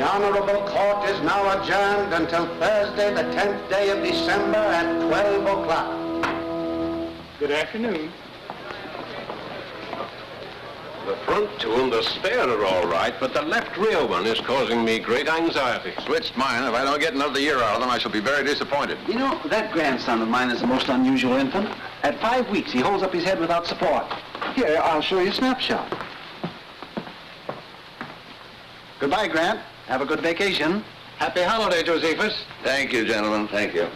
Honorable Court is now adjourned until Thursday, the 10th day of December at 12 o'clock. Good afternoon. The front two and the stair are all right, but the left rear one is causing me great anxiety. Switched mine. If I don't get another year out of them, I shall be very disappointed. You know, that grandson of mine is a most unusual infant. At 5 weeks, he holds up his head without support. Here, I'll show you a snapshot. Goodbye, Grant. Have a good vacation. Happy holiday, Josephus. Thank you, gentlemen. Thank you.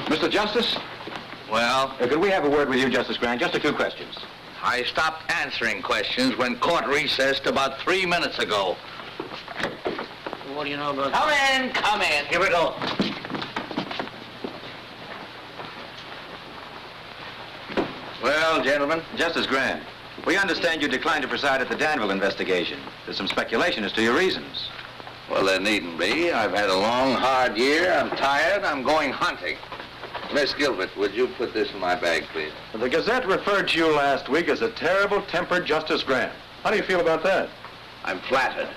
Mr. Justice? Well? Could we have a word with you, Justice Grant? Just a few questions. I stopped answering questions when court recessed about 3 minutes ago. What do you know about Come in. Here we go. Well, gentlemen. Justice Grant, we understand you declined to preside at the Danville investigation. There's some speculation as to your reasons. Well, there needn't be. I've had a long, hard year. I'm tired. I'm going hunting. Miss Gilbert, would you put this in my bag, please? The Gazette referred to you last week as a terrible-tempered Justice Grant. How do you feel about that? I'm flattered.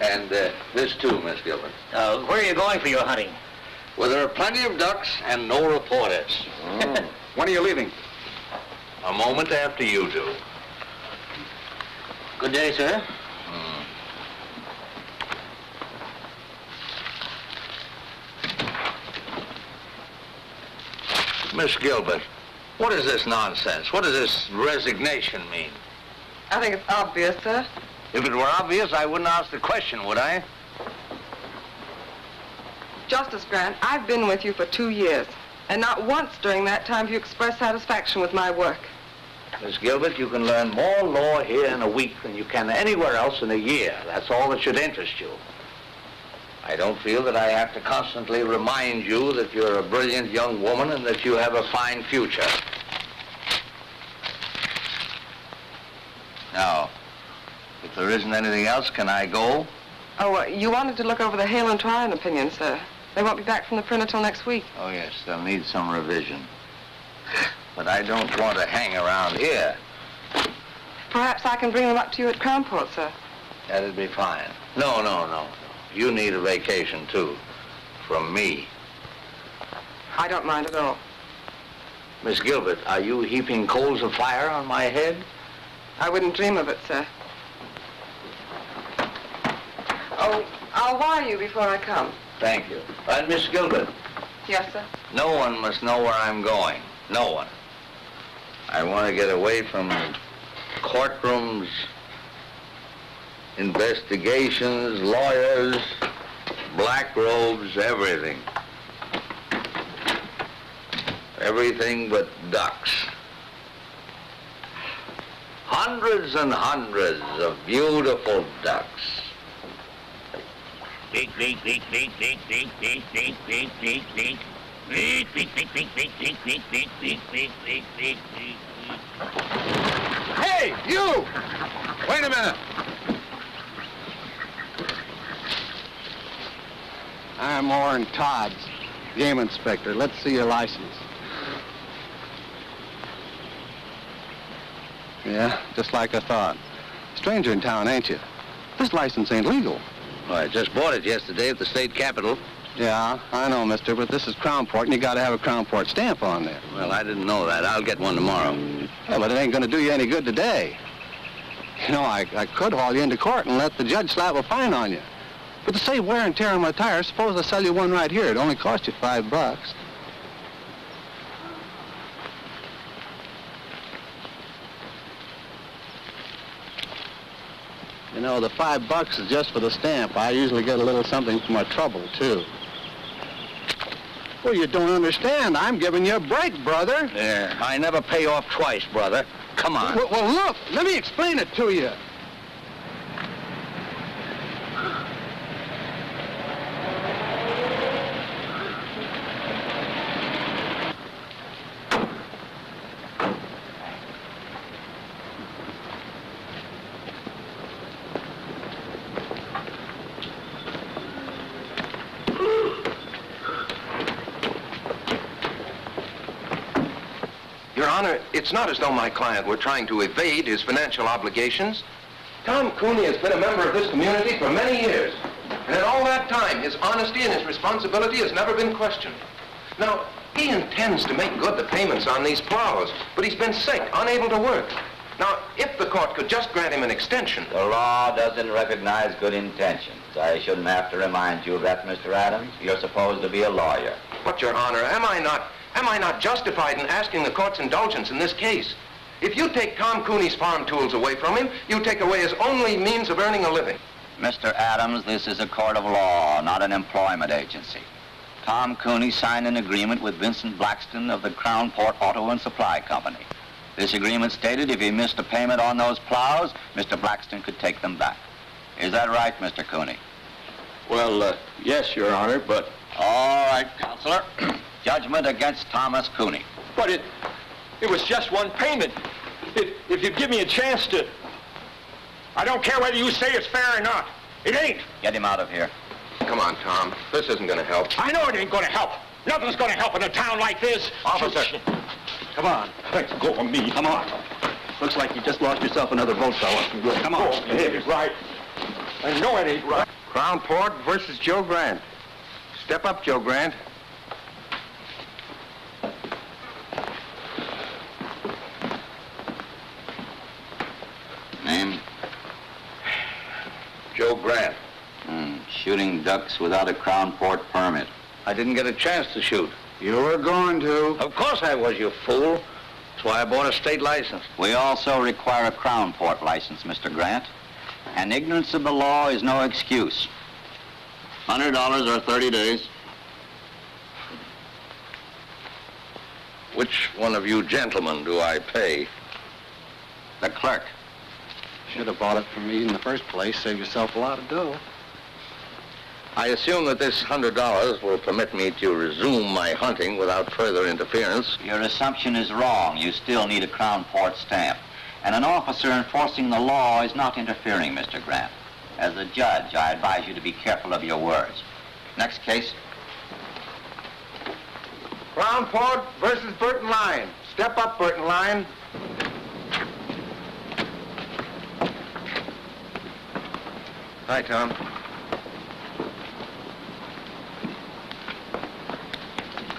And this too, Miss Gilbert. Where are you going for your hunting? Well, there are plenty of ducks and no reporters. Oh. When are you leaving? A moment after you do. Good day, sir. Miss Gilbert, what is this nonsense? What does this resignation mean? I think it's obvious, sir. If it were obvious, I wouldn't ask the question, would I? Justice Grant, I've been with you for 2 years, and not once during that time have you expressed satisfaction with my work. Miss Gilbert, you can learn more law here in a week than you can anywhere else in a year. That's all that should interest you. I don't feel that I have to constantly remind you that you're a brilliant young woman and that you have a fine future. Now, if there isn't anything else, can I go? Oh, you wanted to look over the Hale and Tryon opinion, sir. They won't be back from the printer till next week. Oh, yes, they'll need some revision. But I don't want to hang around here. Perhaps I can bring them up to you at Crownport, sir. That'd be fine. No. You need a vacation, too. From me. I don't mind at all. Miss Gilbert, are you heaping coals of fire on my head? I wouldn't dream of it, sir. Oh, I'll wire you before I come. Thank you. And Miss Gilbert, Yes, sir. no one must know where I'm going. No one. I want to get away from courtrooms, investigations, lawyers, black robes, everything. Everything but ducks. Hundreds and hundreds of beautiful ducks. Hey, you! Wait a minute. I'm Orrin Todds, game inspector. Let's see your license. Yeah, just like I thought. Stranger in town, ain't you? This license ain't legal. Well, I just bought it yesterday at the state capitol. Yeah, I know, mister, but this is Crownport, and you gotta have a Crownport stamp on there. Well, I didn't know that. I'll get one tomorrow. Yeah, but it ain't gonna do you any good today. You know, I could haul you into court and let the judge slap a fine on you. But to save wear and tear on my tires, suppose I sell you one right here. It only cost you $5. You know, the $5 is just for the stamp. I usually get a little something for my trouble, too. Well, you don't understand. I'm giving you a break, brother. Yeah, I never pay off twice, brother. Come on. Well, look, let me explain it to you. Your Honor, it's not as though my client were trying to evade his financial obligations. Tom Cooney has been a member of this community for many years. And in all that time, his honesty and his responsibility has never been questioned. Now, he intends to make good the payments on these plows, but he's been sick, unable to work. Now, if the court could just grant him an extension... The law doesn't recognize good intentions. I shouldn't have to remind you of that, Mr. Adams. You're supposed to be a lawyer. But, Your Honor, am I not justified in asking the court's indulgence in this case? If you take Tom Cooney's farm tools away from him, you take away his only means of earning a living. Mr. Adams, this is a court of law, not an employment agency. Tom Cooney signed an agreement with Vincent Blaxton of the Crown Port Auto and Supply Company. This agreement stated if he missed a payment on those plows, Mr. Blaxton could take them back. Is that right, Mr. Cooney? Well, yes, Your Honor, but... All right, Counselor. Judgment against Thomas Cooney. But it was just one payment. If you give me a chance to... I don't care whether you say it's fair or not. It ain't. Get him out of here. Come on, Tom. This isn't going to help. I know it ain't going to help. Nothing's going to help in a town like this. Officer. Come on. Let's go of me. Come on. Looks like you just lost yourself another vote, fella. Come on. Oh, it ain't right. I know it ain't right. Crown Port versus Joe Grant. Step up, Joe Grant. Name? Joe Grant. Shooting ducks without a Crown Port permit. I didn't get a chance to shoot. You were going to. Of course I was, you fool. That's why I bought a state license. We also require a Crown Port license, Mr. Grant. And ignorance of the law is no excuse. $100 or 30 days. Which one of you gentlemen do I pay? The clerk. Should have bought it from me in the first place. Save yourself a lot of dough. I assume that this $100 will permit me to resume my hunting without further interference. Your assumption is wrong. You still need a Crown Port stamp. And an officer enforcing the law is not interfering, Mr. Grant. As a judge, I advise you to be careful of your words. Next case. Crown Port versus Burton Line. Step up, Burton Line. Hi, Tom.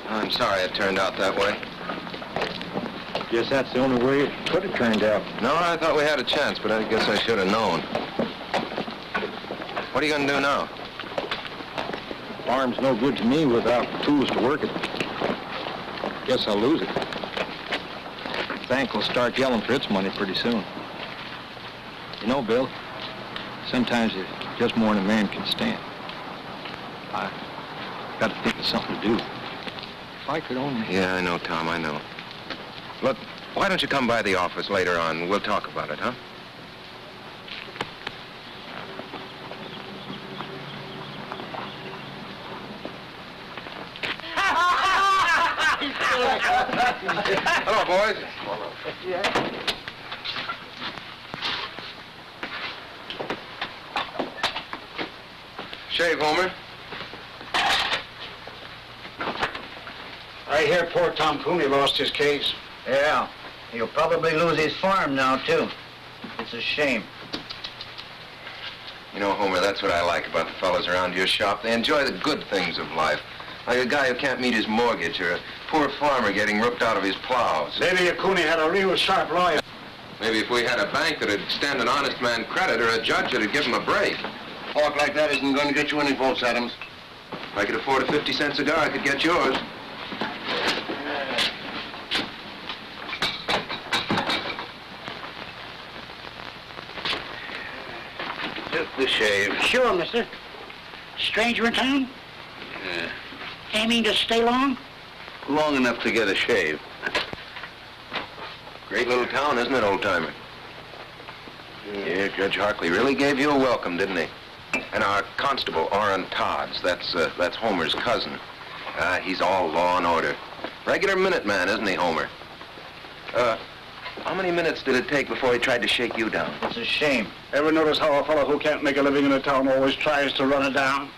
I'm sorry it turned out that way. Guess that's the only way it could have turned out. No, I thought we had a chance, but I guess I should have known. What are you going to do now? Farm's no good to me without tools to work it. Guess I'll lose it. The bank will start yelling for its money pretty soon. You know, Bill, sometimes it's just more than a man can stand. I got to think of something to do. If I could only... Yeah, I know, Tom, I know. Look, why don't you come by the office later on? We'll talk about it, huh? Hello, boys. Shave, Homer. I hear poor Tom Cooney lost his case. Yeah. He'll probably lose his farm now, too. It's a shame. You know, Homer, that's what I like about the fellows around your shop. They enjoy the good things of life. Like a guy who can't meet his mortgage or a poor farmer getting ripped out of his plows. Maybe if Cooney had a real sharp lawyer. Maybe if we had a bank that'd extend an honest man credit or a judge that'd give him a break. Talk like that isn't going to get you any votes, Adams. If I could afford a 50-cent cigar, I could get yours. Just the shave. Sure, mister. Stranger in town? Yeah. Aiming to stay long? Long enough to get a shave. Great little town, isn't it, old-timer? Yeah, Judge Harkley really gave you a welcome, didn't he? And our constable, Orrin Todds, that's Homer's cousin. He's all law and order. Regular Minuteman, isn't he, Homer? How many minutes did it take before he tried to shake you down? It's a shame. Ever notice how a fellow who can't make a living in a town always tries to run it down?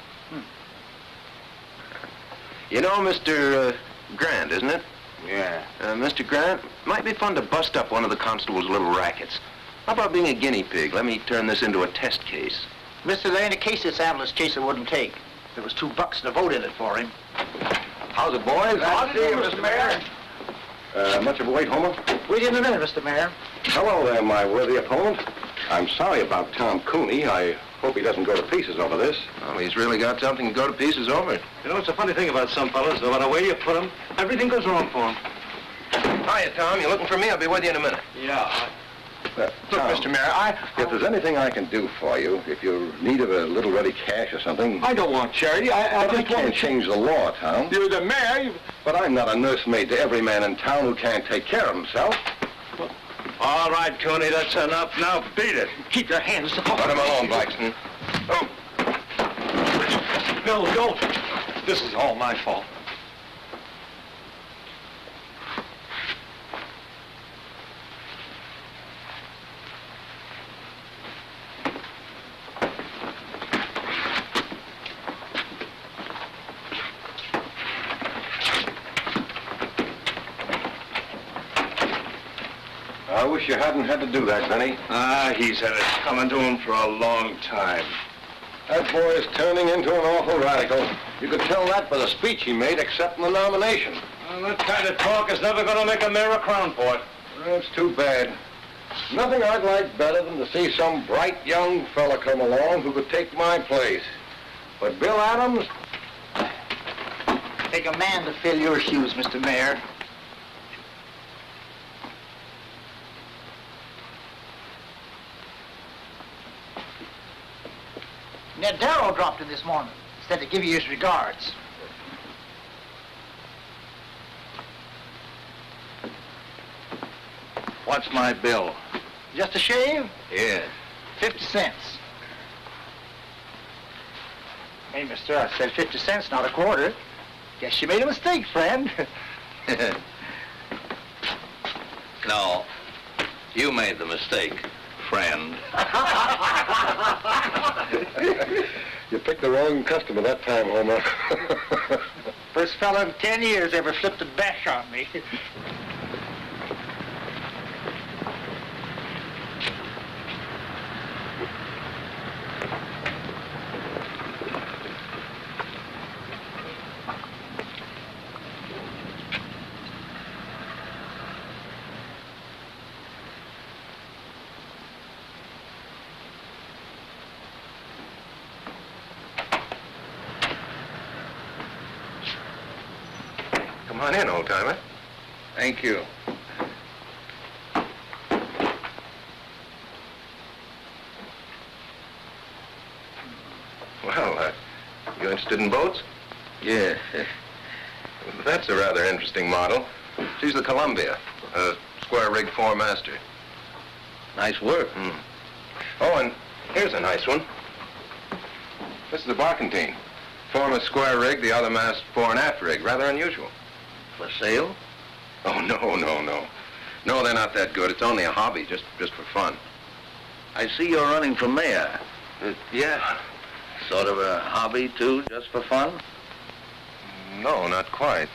You know Mr. Grant, isn't it? Yeah. Mr. Grant, Might be fun to bust up one of the constable's little rackets. How about being a guinea pig? Let me turn this into a test case. Mister, there ain't a case this ambulance chaser wouldn't take. There was $2 to vote in it for him. How's it, boys? How's it, Mr. Mayor? Much of a wait, Homer? Wait in a minute, Mr. Mayor. Hello there, my worthy opponent. I'm sorry about Tom Cooney. I hope he doesn't go to pieces over this. Well, he's really got something to go to pieces over. You know, it's a funny thing about some fellas. No matter where you put them, everything goes wrong for them. Hiya, Tom. You looking for me? I'll be with you in a minute. Yeah. Look, Tom, Mr. Mayor, if there's anything I can do for you, if you're in need of a little ready cash or something... I don't want charity. I I can't change the law, Tom. You're the mayor. But I'm not a nursemaid to every man in town who can't take care of himself. All right, Cooney, that's enough. Now beat it. Keep your hands let him alone, Blaxton. Oh. No, don't. This is all my fault. I wish you hadn't had to do that, Vinnie. He's had it coming to him for a long time. That boy is turning into an awful radical. You could tell that by the speech he made accepting the nomination. Well, that kind of talk is never going to make a mayor a crown port. That's too bad. Nothing I'd like better than to see some bright young fella come along who could take my place. But Bill Adams... Take a man to fill your shoes, Mr. Mayor. Ned Darrow dropped in this morning. Said to give you his regards. What's my bill? Just a shave? Yes. 50 cents. Hey, mister, I said 50 cents, not a quarter. Guess you made a mistake, friend. No, you made the mistake, friend. You picked the wrong customer that time, Homer. First fella in 10 years ever flipped a bash on me. Come on in, old-timer. Thank you. Well, you interested in boats? Yes. That's a rather interesting model. She's the Columbia, a square-rigged four-master. Nice work. Oh, and here's a nice one. This is the barkentine. Form is square rig, the other mast fore and aft rig. Rather unusual. For sale? Oh, no. No, they're not that good. It's only a hobby, just for fun. I see you're running for mayor. Yeah. Sort of a hobby, too, just for fun? No, not quite.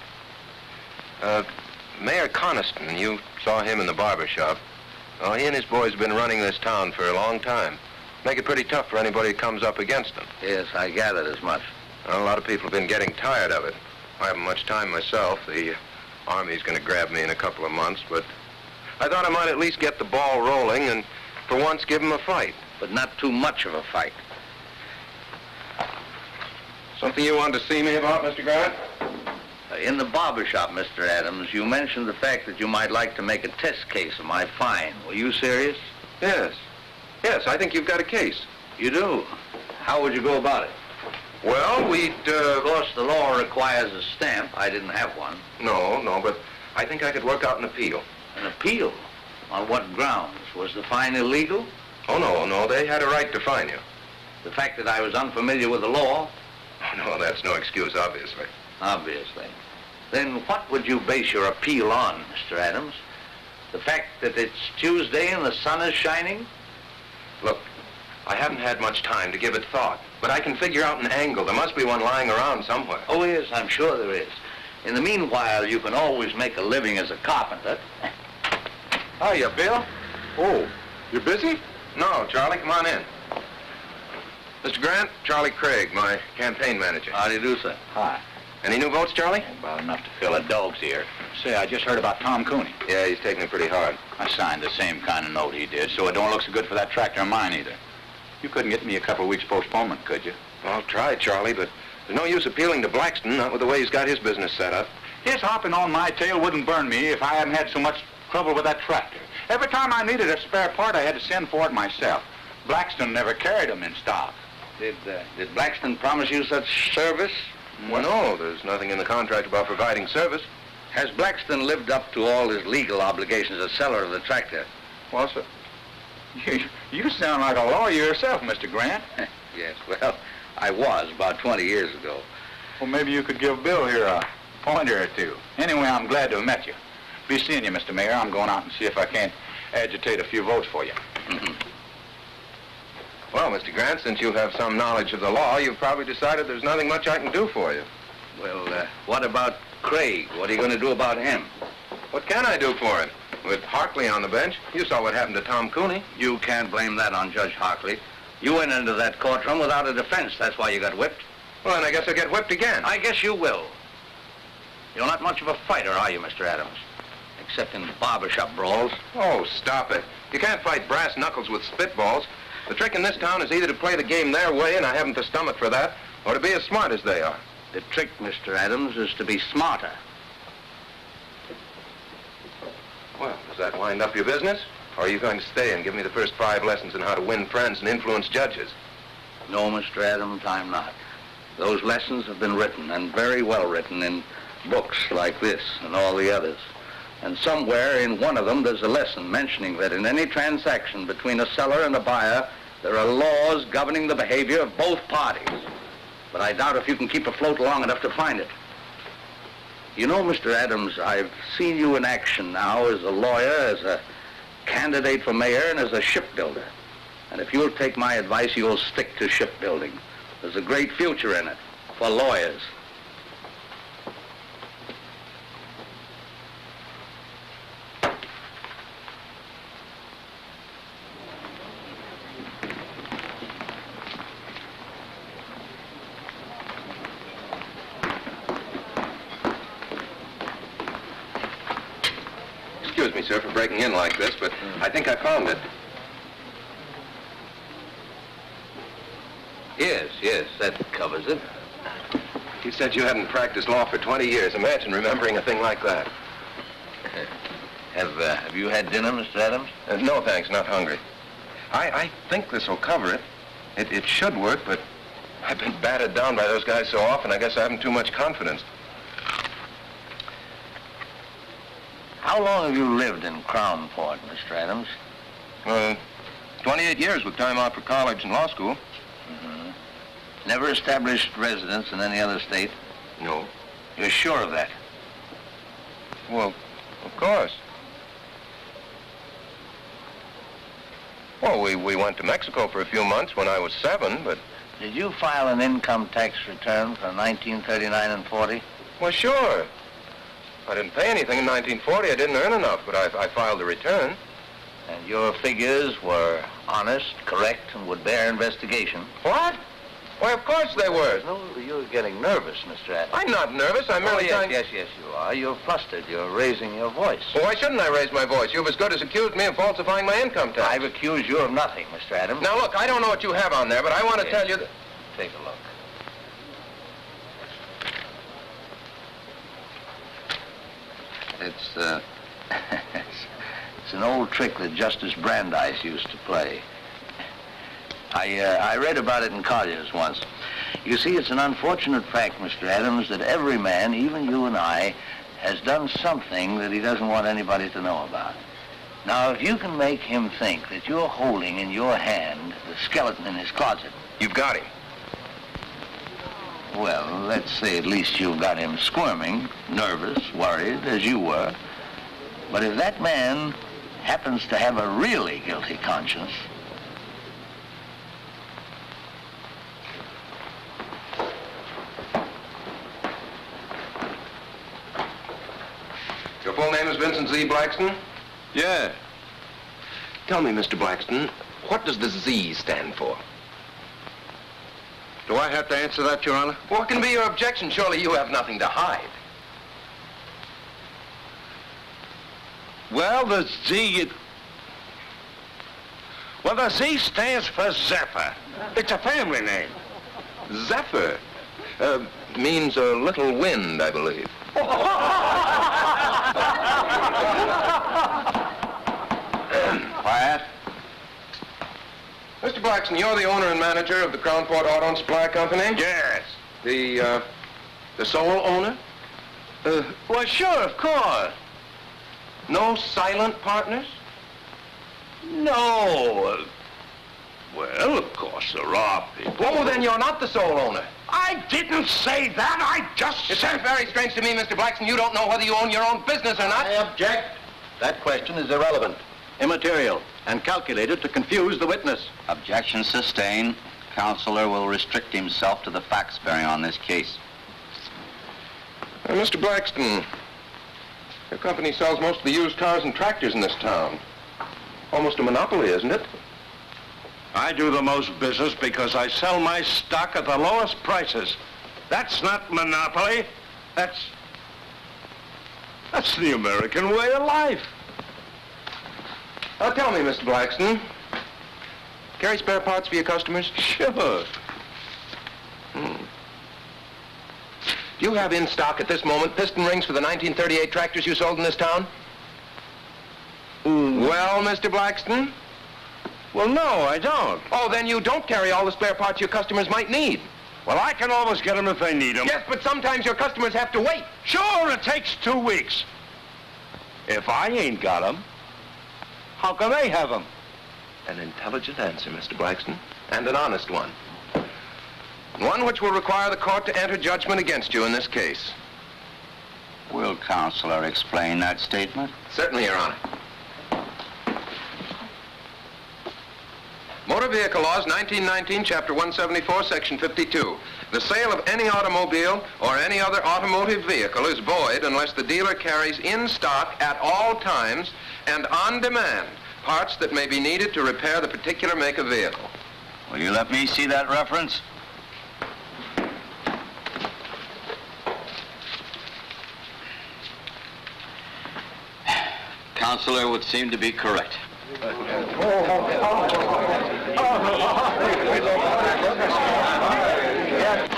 Mayor Connison, you saw him in the barber shop. Oh, he and his boys have been running this town for a long time. Make it pretty tough for anybody who comes up against them. Yes, I gathered as much. Well, a lot of people have been getting tired of it. I haven't much time myself. The Army's going to grab me in a couple of months, but I thought I might at least get the ball rolling and for once give them a fight. But not too much of a fight. Something you wanted to see me about, Mr. Grant? In the barber shop, Mr. Adams, you mentioned the fact that you might like to make a test case of my fine. Were you serious? Yes, I think you've got a case. You do? How would you go about it? Well, we'd, Of course, the law requires a stamp. I didn't have one. No, but I think I could work out an appeal. An appeal? On what grounds? Was the fine illegal? Oh, no, they had a right to fine you. The fact that I was unfamiliar with the law? Oh, no, that's no excuse, obviously. Obviously. Then what would you base your appeal on, Mr. Adams? The fact that it's Tuesday and the sun is shining? Look, I haven't had much time to give it thought, but I can figure out an angle. There must be one lying around somewhere. Oh, yes, I'm sure there is. In the meanwhile, you can always make a living as a carpenter. Hiya, Bill. Oh, you busy? No, Charlie, come on in. Mr. Grant, Charlie Craig, my campaign manager. How do you do, sir? Hi. Any new votes, Charlie? About enough to fill a dog's ear. Say, I just heard about Tom Cooney. Yeah, he's taking it pretty hard. I signed the same kind of note he did, so it don't look so good for that tractor of mine either. You couldn't get me a couple of weeks postponement, could you? I'll try, Charlie, but there's no use appealing to Blaxton, not with the way he's got his business set up. His hopping on my tail wouldn't burn me if I hadn't had so much trouble with that tractor. Every time I needed a spare part, I had to send for it myself. Blaxton never carried them in stock. Did Blaxton promise you such service? Well, no, there's nothing in the contract about providing service. Has Blaxton lived up to all his legal obligations as seller of the tractor? Well, sir, you sound like a lawyer yourself, Mr. Grant. Yes, well, I was about 20 years ago. Well, maybe you could give Bill here a pointer or two. Anyway, I'm glad to have met you. Be seeing you, Mr. Mayor. I'm going out and see if I can't agitate a few votes for you. Well, Mr. Grant, since you have some knowledge of the law, you've probably decided there's nothing much I can do for you. Well, what about Craig? What are you going to do about him? What can I do for him? With Harkley on the bench, you saw what happened to Tom Cooney. You can't blame that on Judge Harkley. You went into that courtroom without a defense. That's why you got whipped. Well, then I guess I'll get whipped again. I guess you will. You're not much of a fighter, are you, Mr. Adams? Except in barbershop brawls. Oh, stop it. You can't fight brass knuckles with spitballs. The trick in this town is either to play the game their way, and I haven't the stomach for that, or to be as smart as they are. The trick, Mr. Adams, is to be smarter. Well, does that wind up your business? Or are you going to stay and give me the first 5 lessons on how to win friends and influence judges? No, Mr. Adams, I'm not. Those lessons have been written, and very well written, in books like this and all the others. And somewhere in one of them there's a lesson mentioning that in any transaction between a seller and a buyer, there are laws governing the behavior of both parties. But I doubt if you can keep afloat long enough to find it. You know, Mr. Adams, I've seen you in action now as a lawyer, as a candidate for mayor, and as a shipbuilder. And if you'll take my advice, you'll stick to shipbuilding. There's a great future in it for lawyers. Excuse me, sir, for breaking in like this, but I think I found it. Yes, that covers it. You said you hadn't practiced law for 20 years. Imagine remembering a thing like that. Have you had dinner, Mr. Adams? No, thanks, not hungry. I think this will cover it. It should work, but I've been battered down by those guys so often, I guess I haven't too much confidence. How long have you lived in Crown Point, Mr. Adams? 28 years with time out for college and law school. Never established residence in any other state? No. You're sure of that? Well, of course. Well, we went to Mexico for a few months when I was 7, but... Did you file an income tax return for 1939 and 40? Well, sure. I didn't pay anything in 1940. I didn't earn enough, but I filed a return. And your figures were honest, correct, and would bear investigation? What? Why, of course they were. No, you're getting nervous, Mr. Adams. I'm not nervous. I'm merely trying... Yes, you are. You're flustered. You're raising your voice. Well, why shouldn't I raise my voice? You've as good as accused me of falsifying my income tax. I've accused you of nothing, Mr. Adams. Now, look, I don't know what you have on there, but I want to tell you that... Take a look. It's it's an old trick that Justice Brandeis used to play. I read about it in Collier's once. You see, it's an unfortunate fact, Mr. Adams, that every man, even you and I, has done something that he doesn't want anybody to know about. Now, if you can make him think that you're holding in your hand the skeleton in his closet... You've got him. Well, let's say at least you've got him squirming, nervous, worried, as you were. But if that man happens to have a really guilty conscience... Your full name is Vincent Z. Blaxton? Yeah, Tell me, Mr. Blaxton, what does the Z stand for? Do I have to answer that, Your Honor? What can be your objection? Surely you have nothing to hide. Well, the Z stands for Zephyr. It's a family name. Zephyr means a little wind, I believe. Quiet. Mr. Blaxton, you're the owner and manager of the Crown Port Auto and Supply Company? Yes. The sole owner? Well, sure, of course. No silent partners? No. Well, of course there are people. Oh, then you're not the sole owner. I didn't say that. I just It said... sounds very strange to me, Mr. Blaxton. You don't know whether you own your own business or not. I object. That question is irrelevant, immaterial, and calculated to confuse the witness. Objection sustained. Counselor will restrict himself to the facts bearing on this case. Mr. Blaxton, your company sells most of the used cars and tractors in this town. Almost a monopoly, isn't it? I do the most business because I sell my stock at the lowest prices. That's not monopoly. That's the American way of life. Now tell me, Mr. Blaxton, carry spare parts for your customers? Sure. Do you have in stock at this moment piston rings for the 1938 tractors you sold in this town? Well, Mr. Blaxton? Well, no, I don't. Oh, then you don't carry all the spare parts your customers might need. Well, I can always get them if they need them. Yes, but sometimes your customers have to wait. Sure, it takes 2 weeks. If I ain't got them, how can they have them? An intelligent answer, Mr. Blaxton, and an honest one. One which will require the court to enter judgment against you in this case. Will Counselor explain that statement? Certainly, Your Honor. Motor Vehicle Laws, 1919, Chapter 174, Section 52. The sale of any automobile or any other automotive vehicle is void unless the dealer carries in stock at all times and on demand parts that may be needed to repair the particular make of vehicle. Will you let me see that reference? Counselor would seem to be correct.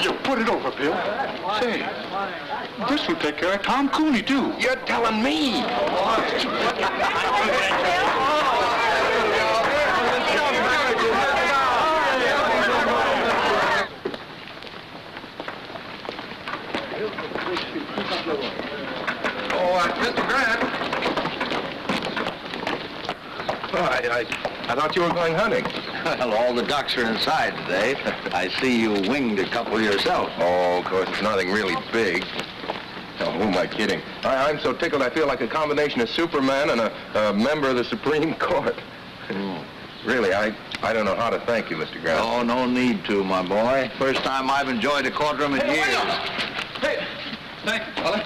You put it over, Bill. Say, this will take care of Tom Cooney, too. You're telling me. Mr. Grant. I thought you were going hunting. Well, all the ducks are inside today. I see you winged a couple yourself. Oh, of course, it's nothing really big. Oh, who am I kidding? I'm so tickled I feel like a combination of Superman and a member of the Supreme Court. Really, I don't know how to thank you, Mr. Grant. Oh, no need to, my boy. First time I've enjoyed a courtroom in years. Hey, thank you, fella.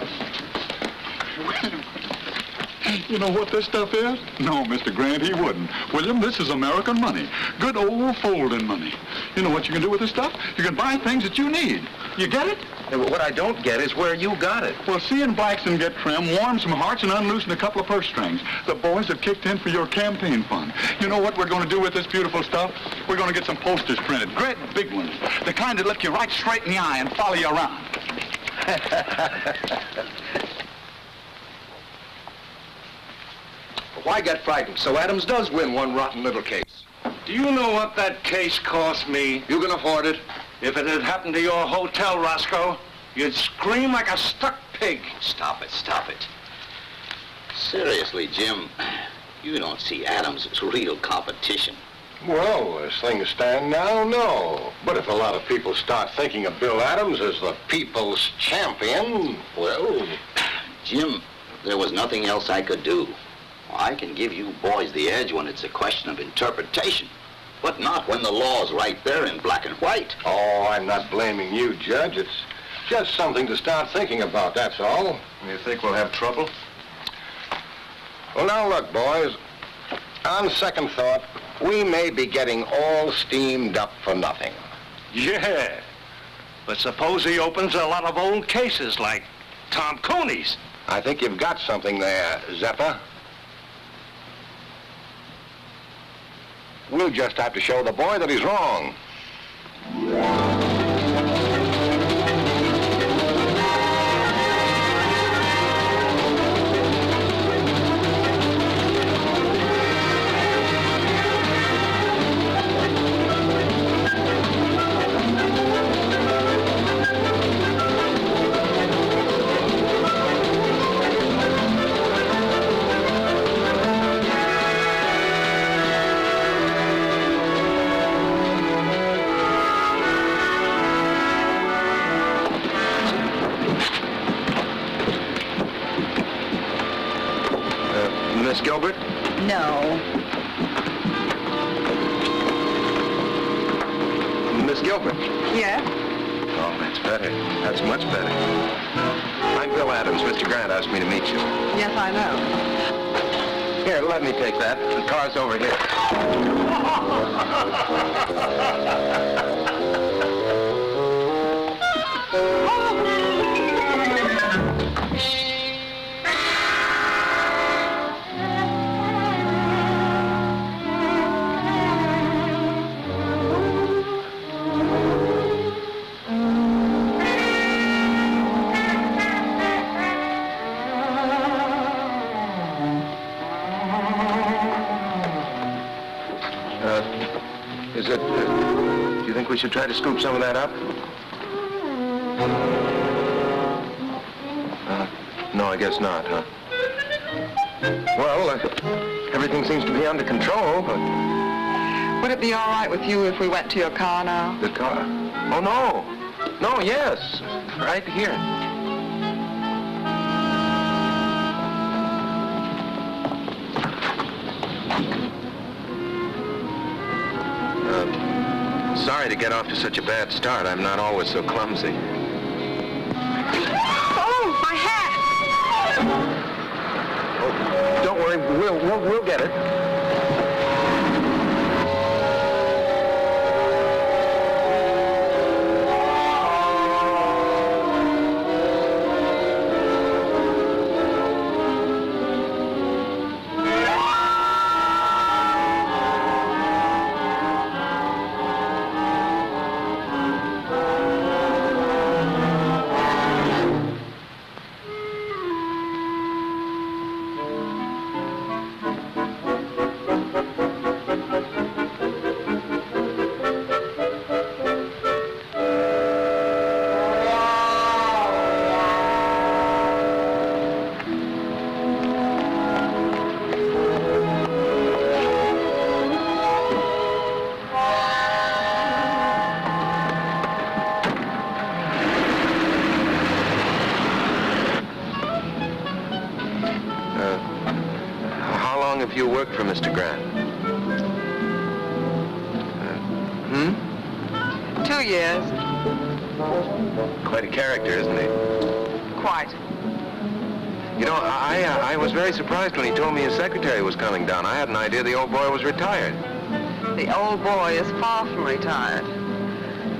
You know what this stuff is? No, Mr. Grant, he wouldn't. William, this is American money. Good old folding money. You know what you can do with this stuff? You can buy things that you need. You get it? Yeah, but what I don't get is where you got it. Well, seeing Blaxton get trim, warm some hearts, and unloosen a couple of purse strings. The boys have kicked in for your campaign fund. You know what we're going to do with this beautiful stuff? We're going to get some posters printed, great big ones. The kind that look you right straight in the eye and follow you around. Why get frightened? So Adams does win one rotten little case. Do you know what that case cost me? You can afford it. If it had happened to your hotel, Roscoe, you'd scream like a stuck pig. Stop it, stop it. Seriously, Jim, you don't see Adams as real competition. Well, as things stand now, no. But if a lot of people start thinking of Bill Adams as the people's champion, well... Jim, there was nothing else I could do. I can give you boys the edge when it's a question of interpretation, but not when the law's right there in black and white. Oh, I'm not blaming you, Judge. It's just something to start thinking about, that's all. You think we'll have trouble? Well, now look, boys. On second thought, we may be getting all steamed up for nothing. Yeah, but suppose he opens a lot of old cases like Tom Cooney's. I think you've got something there, Zeppa. We'll just have to show the boy that he's wrong. Miss Gilbert? No. Miss Gilbert? Yes? Oh, that's better. That's much better. I'm Bill Adams. Mr. Grant asked me to meet you. Yes, I know. Here, let me take that. The car's over here. Do you think we should try to scoop some of that up? No, I guess not, huh? Well, everything seems to be under control, but... Would it be all right with you if we went to your car now? The car? Oh, no. No, yes. Right here. Sorry to get off to such a bad start. I'm not always so clumsy. Oh, my hat! Oh, don't worry. We'll get it. Have you worked for Mr. Grant? 2 years. Quite a character, isn't he? Quite. You know, I was very surprised when he told me his secretary was coming down. I had an idea the old boy was retired. The old boy is far from retired.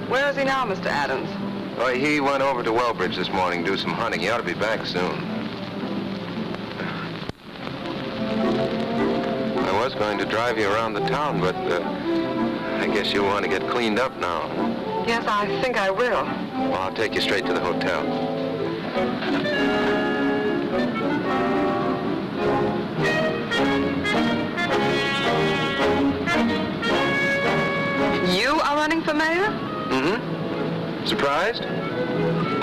Where is he now, Mr. Adams? Oh, he went over to Wellbridge this morning, do some hunting. He ought to be back soon. I was going to drive you around the town, but I guess you'll want to get cleaned up now. Yes, I think I will. Well, I'll take you straight to the hotel. You are running for mayor? Mm-hmm. Surprised?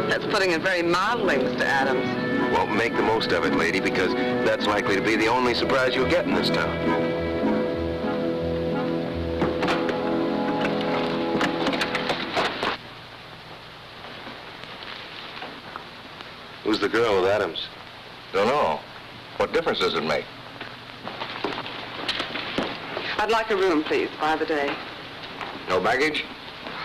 That's putting it very mildly, Mr. Adams. Well, make the most of it, lady, because that's likely to be the only surprise you'll get in this town. Who's the girl with Adams? Don't know. What difference does it make? I'd like a room, please, by the day. No baggage?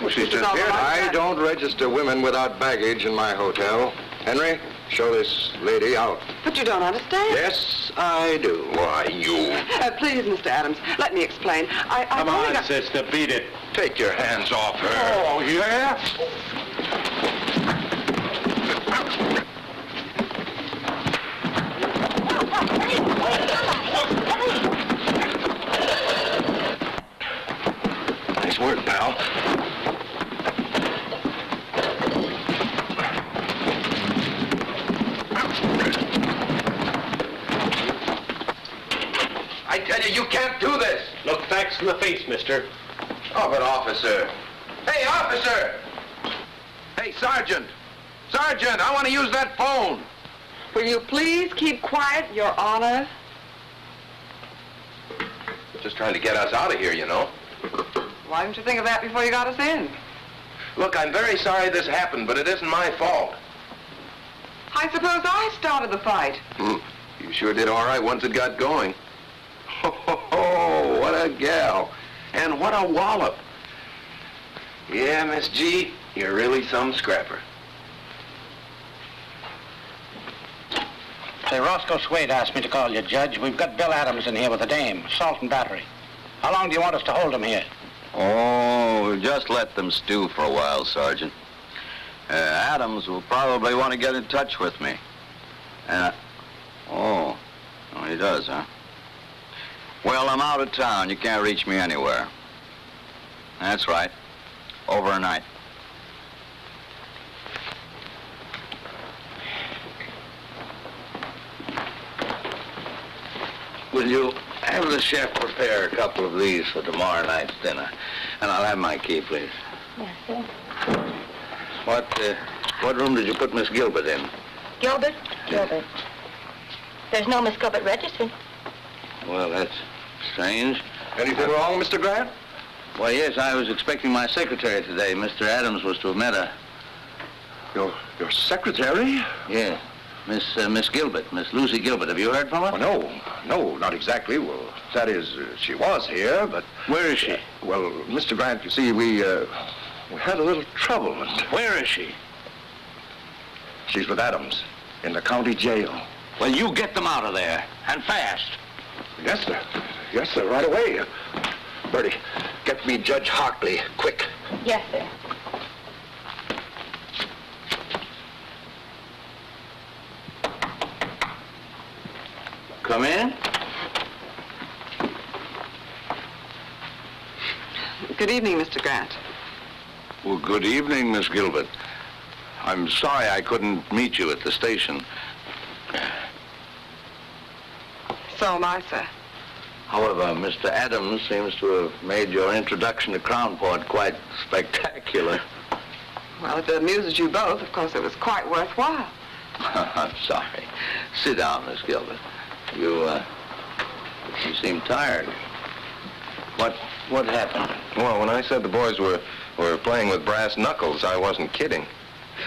Well, she's just all here. right. I don't register women without baggage in my hotel. Henry, show this lady out. But you don't understand. Yes, I do. Why, you... Please, Mr. Adams, let me explain. Come on, sister, beat it. Take your hands off her. Oh, yeah? Nice work, pal. I tell you, you can't do this. Look facts in the face, mister. Oh, but officer. Hey, officer! Hey, Sergeant! Sergeant, I want to use that phone. Will you please keep quiet, Your Honor? Just trying to get us out of here, you know. Why didn't you think of that before you got us in? Look, I'm very sorry this happened, but it isn't my fault. I suppose I started the fight. You sure did all right once it got going. Oh, what a gal. And what a wallop. Yeah, Miss G, you're really some scrapper. Say, Roscoe Swade asked me to call you, Judge. We've got Bill Adams in here with a dame, assault and battery. How long do you want us to hold him here? Oh, just let them stew for a while, Sergeant. Adams will probably want to get in touch with me. Oh, he does, huh? Well, I'm out of town. You can't reach me anywhere. That's right. Overnight. Will you have the chef prepare a couple of these for tomorrow night's dinner? And I'll have my key, please. Yes, sir. What room did you put Miss Gilbert in? Gilbert? Gilbert. There's no Miss Gilbert registered. Well, that's strange. Anything wrong, Mr. Grant? Well, yes, I was expecting my secretary today. Mr. Adams was to have met her. Your secretary? Yeah. Miss Gilbert, Miss Lucy Gilbert. Have you heard from her? Oh, no, not exactly. Well, that is, she was here, but... Where is she? Well, Mr. Grant, you see, we had a little trouble. And Where is she? she's with Adams in the county jail. Well, you get them out of there, and fast. Yes, sir. Yes, sir, right away. Bertie, get me Judge Harkley, quick. Yes, sir. Come in. Good evening, Mr. Grant. Well, good evening, Miss Gilbert. I'm sorry I couldn't meet you at the station. So am I, sir. However, Mr. Adams seems to have made your introduction to Crownport quite spectacular. Well, if it amuses you both, of course it was quite worthwhile. I'm sorry. Sit down, Miss Gilbert. You seem tired. What happened? Well, when I said the boys were playing with brass knuckles, I wasn't kidding.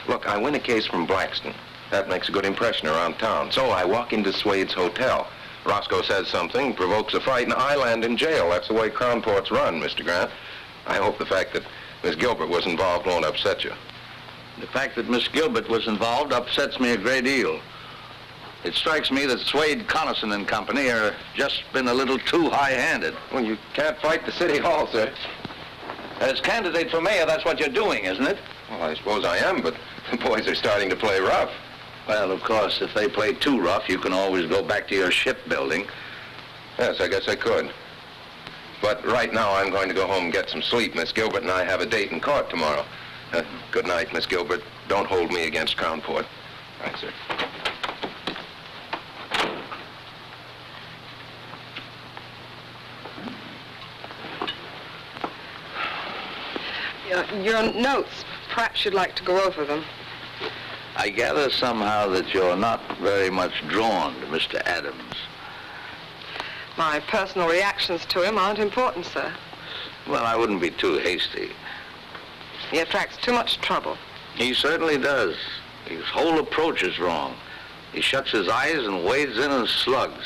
Look, I win a case from Blaxton. That makes a good impression around town. So I walk into Swade's hotel. Roscoe says something, provokes a fight, and I land in jail. That's the way Crownport's run, Mr. Grant. I hope the fact that Miss Gilbert was involved won't upset you. The fact that Miss Gilbert was involved upsets me a great deal. It strikes me that Swade, Connison and company are just been a little too high-handed. Well, you can't fight the city hall, sir. As candidate for mayor, that's what you're doing, isn't it? Well, I suppose I am, but the boys are starting to play rough. Well, of course, if they play too rough, you can always go back to your shipbuilding. Yes, I guess I could. But right now, I'm going to go home and get some sleep. Miss Gilbert and I have a date in court tomorrow. Good night, Miss Gilbert. Don't hold me against Crownport. Right, sir. Your notes, perhaps you'd like to go over them. I gather somehow that you're not very much drawn to Mr. Adams. My personal reactions to him aren't important, sir. Well, I wouldn't be too hasty. He attracts too much trouble. He certainly does. His whole approach is wrong. He shuts his eyes and wades in and slugs.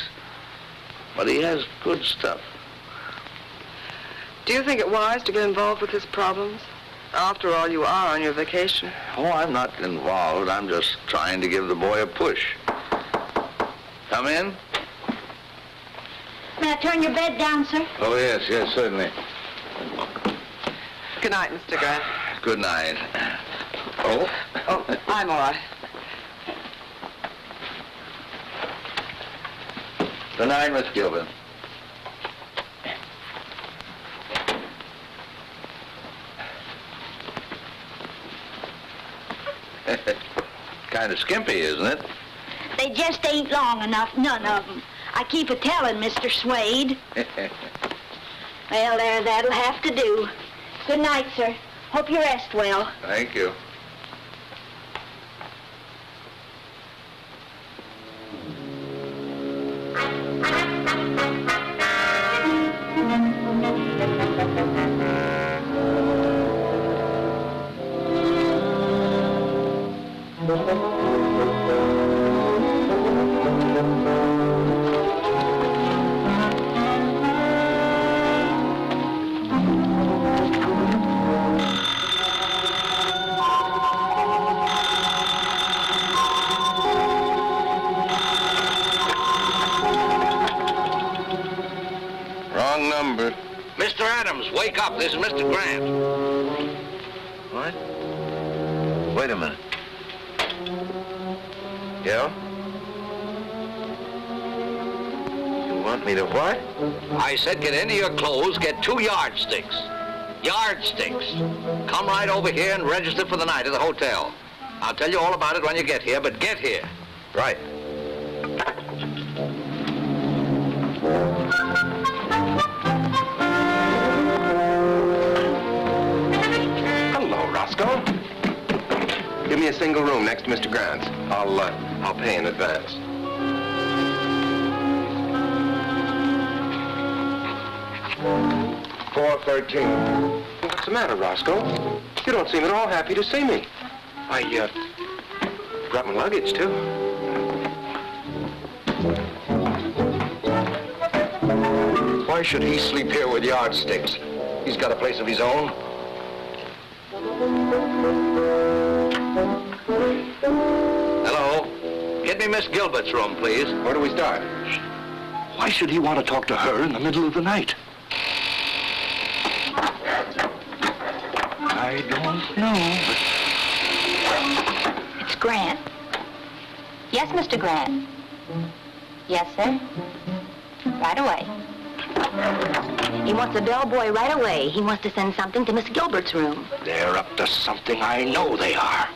But he has good stuff. Do you think it wise to get involved with his problems? After all, you are on your vacation. Oh, I'm not involved. I'm just trying to give the boy a push. Come in. May I turn your bed down, sir? Oh, yes, certainly. Good night, Mr. Grant. Good night. Oh? Oh, I'm all right. Good night, Miss Gilbert. Kind of skimpy, isn't it? They just ain't long enough, none of them. I keep a-telling Mr. Swade. Well, there, that'll have to do. Good night, sir. Hope you rest well. Thank you. Mr. Adams, wake up. This is Mr. Grant. What? Wait a minute. Yeah? You want me to what? I said get into your clothes, get 2 yardsticks. Yardsticks. Come right over here and register for the night at the hotel. I'll tell you all about it when you get here, but get here. Right. Roscoe? Give me a single room next to Mr. Grant's. I'll pay in advance. $413. What's the matter, Roscoe? You don't seem at all happy to see me. I brought my luggage, too. Why should he sleep here with yardsticks? He's got a place of his own. Hello. Get me Miss Gilbert's room, please. Where do we start? Why should he want to talk to her in the middle of the night? I don't know, but... It's Grant. Yes, Mr. Grant. Yes, sir. Right away. He wants a bellboy right away. He wants to send something to Miss Gilbert's room. They're up to something. I know they are.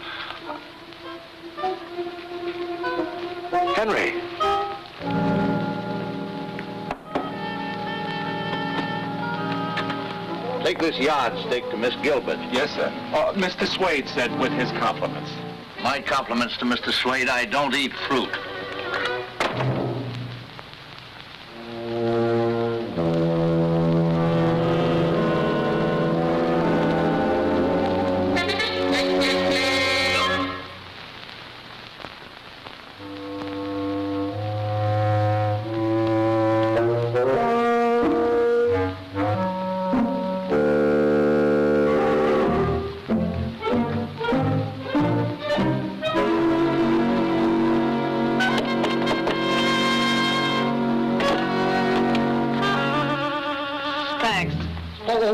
Henry. Take this yardstick to Miss Gilbert. Yes, sir. Mr. Swade said with his compliments. My compliments to Mr. Swade. I don't eat fruit.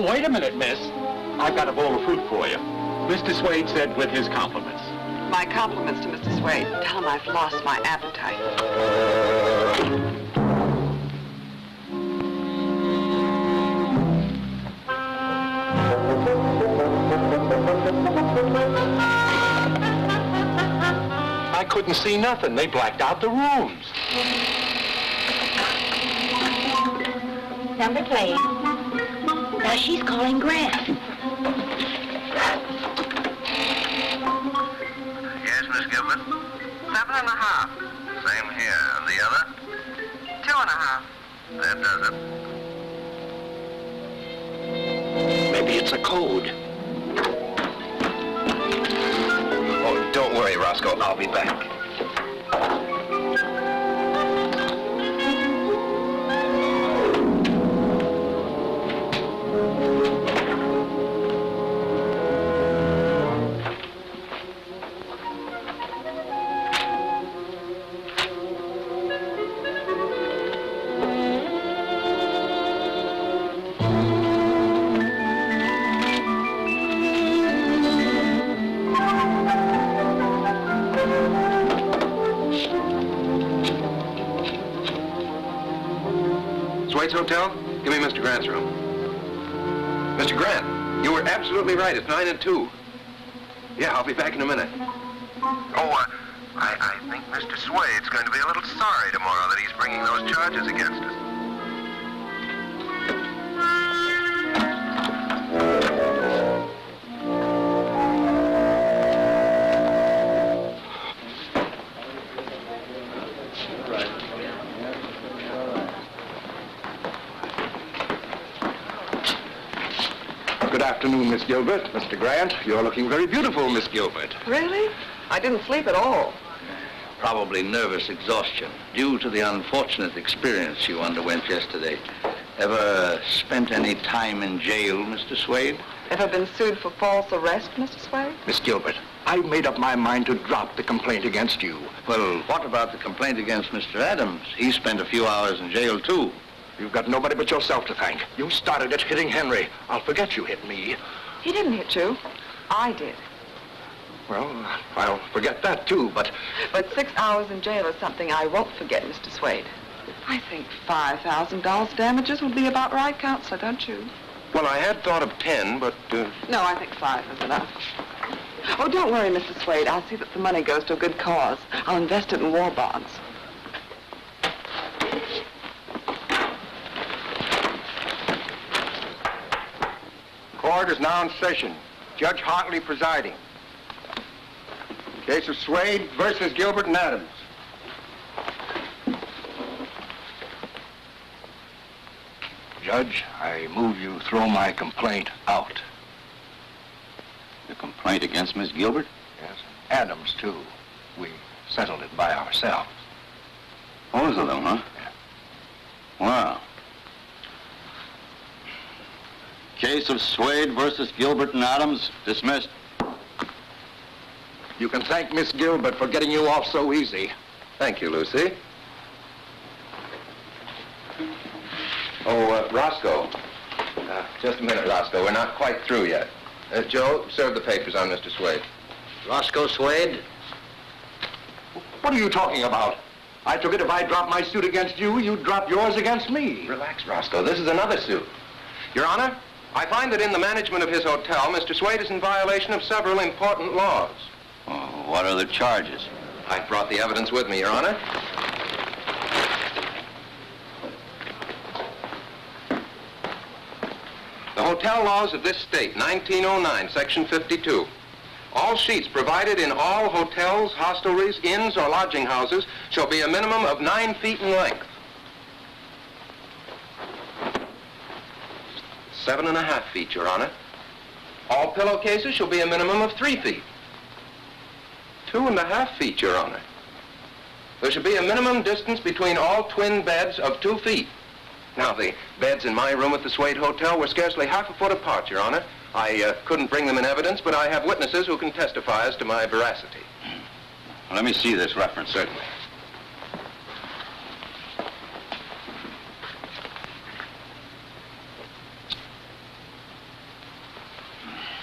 Wait a minute, miss. I've got a bowl of fruit for you. Mr. Swade said with his compliments. My compliments to Mr. Swade. Tell him I've lost my appetite. I couldn't see nothing. They blacked out the rooms. Number plate. Now she's calling Grant. Yes, Miss Gilbert? 7.5. Same here. And the other? 2.5. That does it. Maybe it's a code. Oh, don't worry, Roscoe. I'll be back. Swade's hotel? Give me Mr. Grant's room. Mr. Grant, you were absolutely right. It's 9 and 2. Yeah, I'll be back in a minute. Oh, I think Mr. Swade's going to be a little sorry tomorrow that he's bringing those charges against us. Good afternoon, Miss Gilbert. Mr. Grant, you're looking very beautiful, Miss Gilbert. Really? I didn't sleep at all. Probably nervous exhaustion due to the unfortunate experience you underwent yesterday. Ever spent any time in jail, Mr. Swade? Ever been sued for false arrest, Mr. Swade? Miss Gilbert, I've made up my mind to drop the complaint against you. Well, what about the complaint against Mr. Adams? He spent a few hours in jail, too. You've got nobody but yourself to thank. You started it hitting Henry. I'll forget you hit me. He didn't hit you. I did. Well, I'll forget that, too, but... But 6 hours in jail is something I won't forget, Mr. Swade. I think $5,000 damages would be about right, Counselor, don't you? Well, I had thought of 10, but... No, I think 5 is enough. Oh, don't worry, Mr. Swade. I'll see that the money goes to a good cause. I'll invest it in war bonds. Court is now in session. Judge Harkley presiding. Case of Swade versus Gilbert and Adams. Judge, I move you throw my complaint out. The complaint against Miss Gilbert? Yes, Adams, too. We settled it by ourselves. Both of them, huh? Yeah. Wow. Case of Swade versus Gilbert and Adams, dismissed. You can thank Miss Gilbert for getting you off so easy. Thank you, Lucy. Oh, Roscoe. Just a minute, Roscoe. We're not quite through yet. Joe, serve the papers on Mr. Swade. Roscoe Swade? What are you talking about? I took it if I dropped my suit against you, you'd drop yours against me. Relax, Roscoe. This is another suit. Your Honor, I find that in the management of his hotel, Mr. Swade is in violation of several important laws. Oh, what are the charges? I've brought the evidence with me, Your Honor. The hotel laws of this state, 1909, Section 52. All sheets provided in all hotels, hostelries, inns, or lodging houses shall be a minimum of 9 feet in length. 7.5 feet, Your Honor. All pillowcases shall be a minimum of 3 feet. 2.5 feet, Your Honor. There should be a minimum distance between all twin beds of 2 feet. Now, the beds in my room at the Swade Hotel were scarcely half a foot apart, Your Honor. I couldn't bring them in evidence, but I have witnesses who can testify as to my veracity. Well, let me see this reference. Certainly.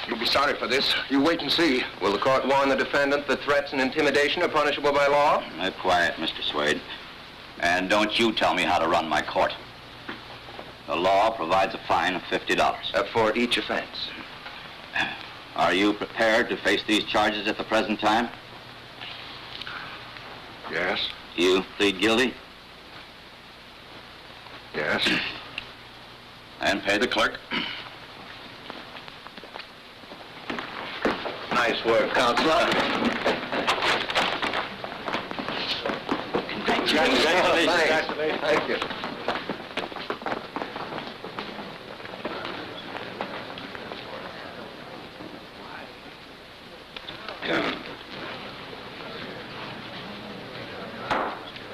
You'll be sorry for this. You wait and see. Will the court warn the defendant that threats and intimidation are punishable by law? Keep quiet, Mr. Swade. And don't you tell me how to run my court. The law provides a fine of $50. For each offense. Are you prepared to face these charges at the present time? Yes. You plead guilty? Yes. And pay the clerk. Nice work, Counselor. Congratulations. Thank you.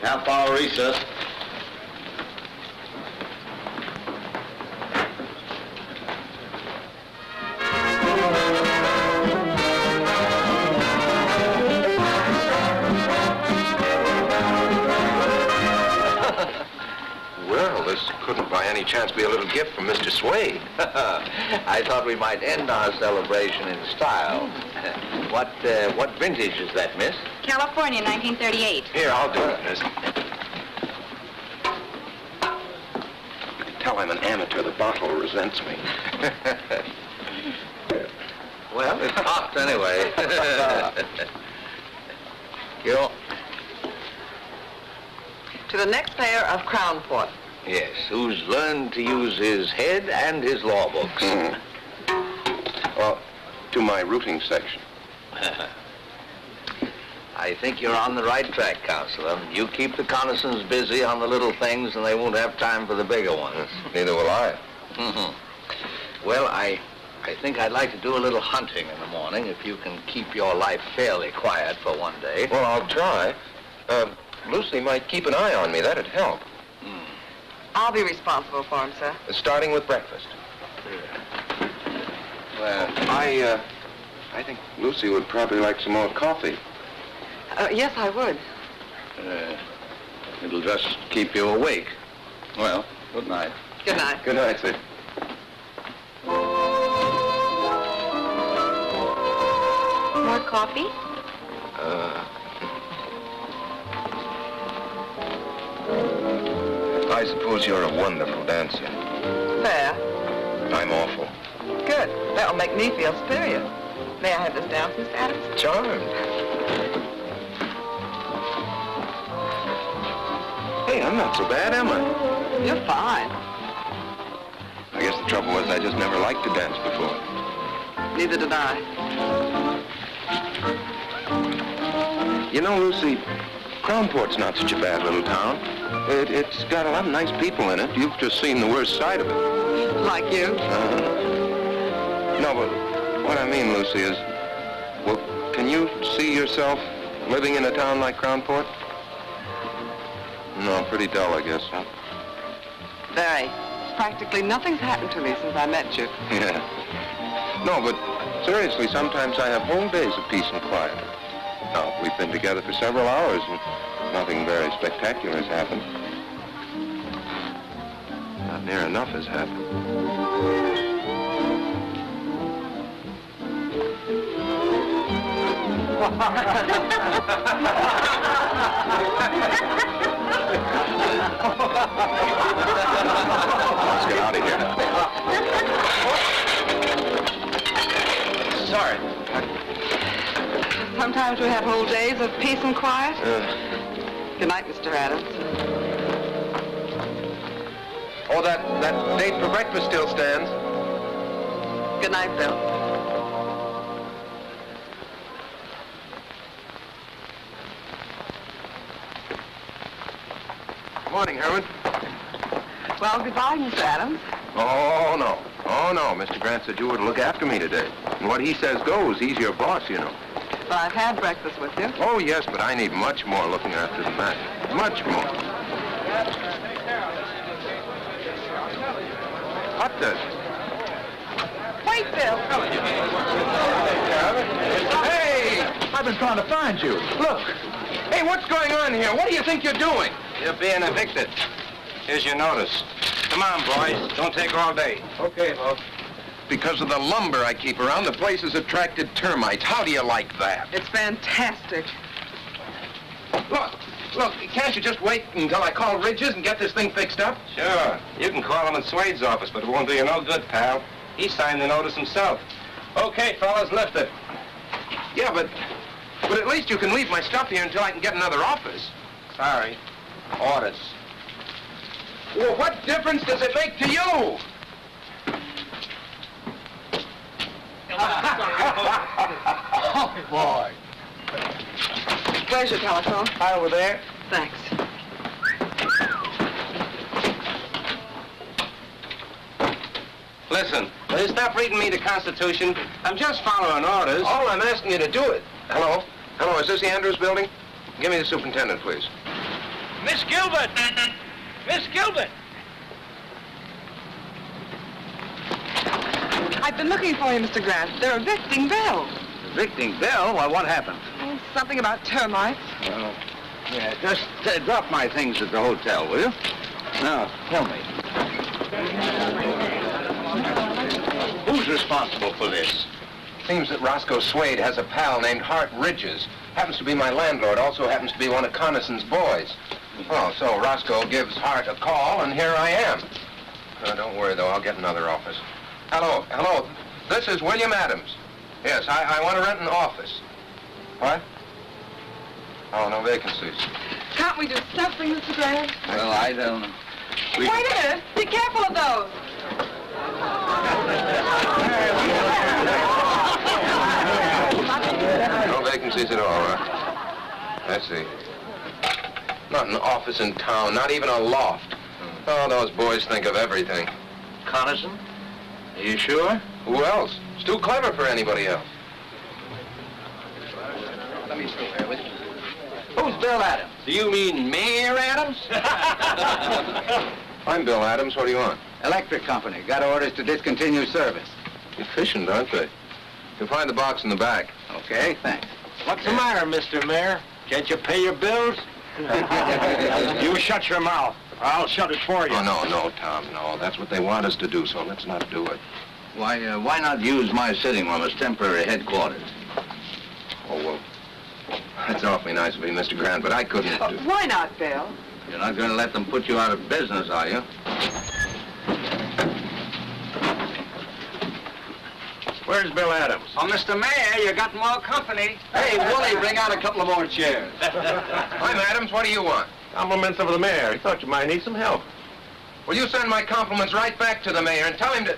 Half-hour recess. Well, this couldn't by any chance be a little gift from Mr. Swade. I thought we might end our celebration in style. What vintage is that, miss? California, 1938. Here, I'll do it, miss. janitor. The bottle resents me. Well, it popped anyway. You. To the next mayor of Crownport. Yes, who's learned to use his head and his law books. Well, to my routing section. I think you're on the right track, Counselor. You keep the Connisons busy on the little things, and they won't have time for the bigger ones. Neither will I. Well, I think I'd like to do a little hunting in the morning, if you can keep your life fairly quiet for one day. Well, I'll try. Lucy might keep an eye on me. That'd help. I'll be responsible for him, sir. Starting with breakfast. Well, I think Lucy would probably like some more coffee. Yes, I would. It'll just keep you awake. Well, good night. Good night. Good night, sir. More coffee? I suppose you're a wonderful dancer. Fair. I'm awful. Good. That'll make me feel superior. May I have this dance, Mr. Adams? Charmed. Hey, I'm not so bad, am I? You're fine. I guess the trouble was I just never liked to dance before. Neither did I. You know, Lucy, Crownport's not such a bad little town. It's got a lot of nice people in it. You've just seen the worst side of it. Like you? No, but what I mean, Lucy, is, well, can you see yourself living in a town like Crownport? No, pretty dull, I guess, huh? Very. Practically nothing's happened to me since I met you. Yeah. No, but seriously, sometimes I have whole days of peace and quiet. Now, we've been together for several hours, and nothing very spectacular has happened. Not near enough has happened. Let's get out of here. Sorry. Sometimes we have whole days of peace and quiet. Good night, Mr. Adams. Oh, that date for breakfast still stands. Good night, Bill. Good morning, Herman. Well, goodbye, Mr. Adams. Oh, no. Oh, no. Mr. Grant said you were to look after me today. And what he says goes. He's your boss, you know. But I've had breakfast with you. Oh, yes, but I need much more looking after than that. Much more. What does? Wait, Bill. Hey! I've been trying to find you. Look. Hey, what's going on here? What do you think you're doing? You're being evicted. Here's your notice. Come on, boys. Don't take all day. Okay, boss. Because of the lumber I keep around, the place has attracted termites. How do you like that? It's fantastic. Look, can't you just wait until I call Ridges and get this thing fixed up? Sure. You can call him in Swade's office, but it won't do you no good, pal. He signed the notice himself. Okay, fellas, lift it. Yeah, but at least you can leave my stuff here until I can get another office. Sorry. Orders. Well, what difference does it make to you? Oh, boy. Where's your telephone? Hi, over there. Thanks. Listen, will you stop reading me the Constitution? I'm just following orders. All I'm asking you to do it. Hello? Hello, is this the Andrews building? Give me the superintendent, please. Miss Gilbert! Miss Gilbert! I've been looking for you, Mr. Grant. They're evicting Bill. Evicting Bill? Why, what happened? Oh, something about termites. Yeah, just drop my things at the hotel, will you? Now, tell me. Who's responsible for this? Seems that Roscoe Swade has a pal named Hart Ridges. Happens to be my landlord, also happens to be one of Connison's boys. Well, so Roscoe gives Hart a call, and here I am. Don't worry, though. I'll get another office. Hello. This is William Adams. Yes, I want to rent an office. What? Oh, no vacancies. Can't we do something, Mr. Grant? Well, I don't know. Wait a minute. Be careful of those. No vacancies at all, huh? I see. Not an office in town, not even a loft. Oh, those boys think of everything. Connison? Are you sure? Who else? It's too clever for anybody else. Let me stay there with you. Who's Bill Adams? Do you mean Mayor Adams? I'm Bill Adams. What do you want? Electric company. Got orders to discontinue service. Efficient, aren't they? You'll find the box in the back. Okay, thanks. What's the matter, Mr. Mayor? Can't you pay your bills? You shut your mouth. I'll shut it for you. Oh, no, Tom, no. That's what they want us to do, so let's not do it. Why not use my sitting room as temporary headquarters? Oh, well, that's awfully nice of you, Mr. Grant, but I couldn't do... Why not, Bill? You're not going to let them put you out of business, are you? Where's Bill Adams? Oh, Mr. Mayor, you got more company. Hey, Wooly, bring out a couple of more chairs. I'm Adams. What do you want? Compliments of the mayor. He thought you might need some help. Will you send my compliments right back to the mayor and tell him to...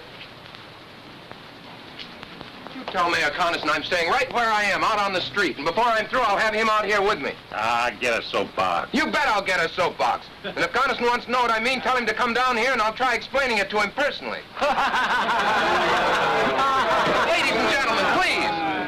You tell Mayor Connison I'm staying right where I am, out on the street. And before I'm through, I'll have him out here with me. Get a soapbox. You bet I'll get a soapbox. And if Connison wants to know what I mean, tell him to come down here and I'll try explaining it to him personally. Ladies and gentlemen,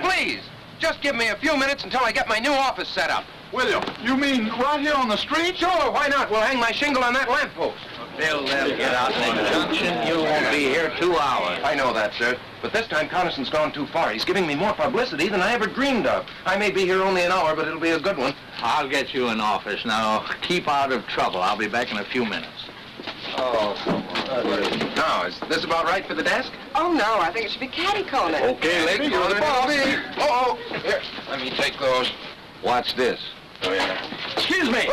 please, just give me a few minutes until I get my new office set up. William, you mean right here on the street? Sure, why not? We'll hang my shingle on that lamppost. Bill, they'll get out in the junction. You won't be here 2 hours. I know that, sir. But this time, Connison's gone too far. He's giving me more publicity than I ever dreamed of. I may be here only an hour, but it'll be a good one. I'll get you an office. Now, keep out of trouble. I'll be back in a few minutes. Oh, now, is this about right for the desk? Oh, no. I think it should be catty-corner. Okay, lady, you're the boss. Oh, here, let me take those. Watch this. Oh, yeah. Excuse me.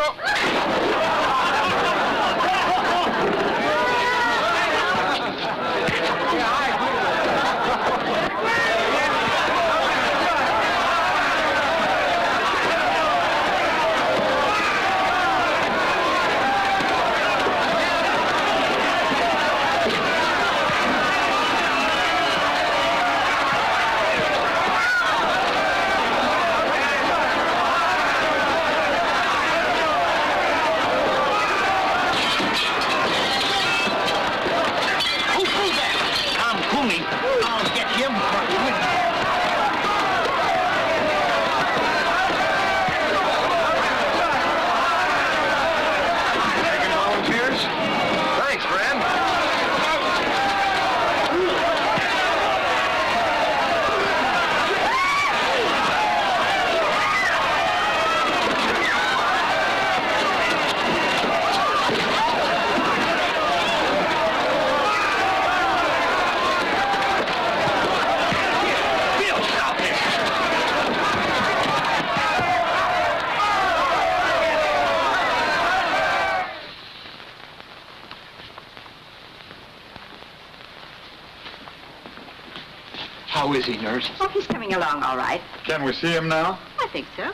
How is he, nurse? Oh, he's coming along all right. Can we see him now? I think so.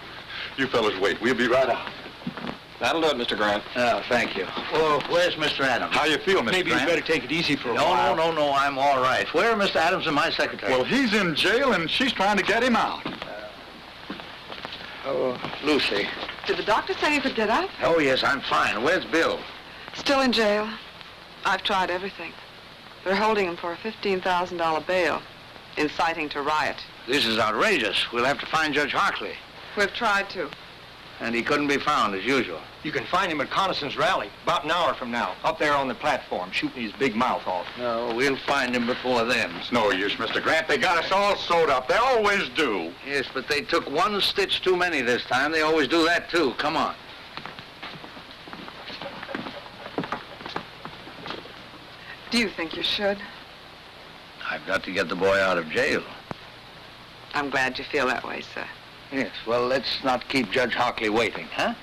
You fellas wait. We'll be right out. That'll do it, Mr. Grant. Oh, thank you. Well, where's Mr. Adams? How you feel, Mr. Maybe Grant? you better take it easy for a while. No, I'm all right. Where are Mr. Adams and my secretary? Well, he's in jail, and she's trying to get him out. Lucy. Did the doctor say you could get up? Oh, yes, I'm fine. Where's Bill? Still in jail. I've tried everything. They're holding him for a $15,000 bail, inciting to riot. This is outrageous. We'll have to find Judge Harkley. We've tried to. And he couldn't be found, as usual. You can find him at Connison's rally, about an hour from now, up there on the platform, shooting his big mouth off. No, we'll find him before then. It's no use, Mr. Grant. They got us all sewed up. They always do. Yes, but they took one stitch too many this time. They always do that, too. Come on. Do you think you should? I've got to get the boy out of jail. I'm glad you feel that way, sir. Yes, well, let's not keep Judge Harkley waiting, huh?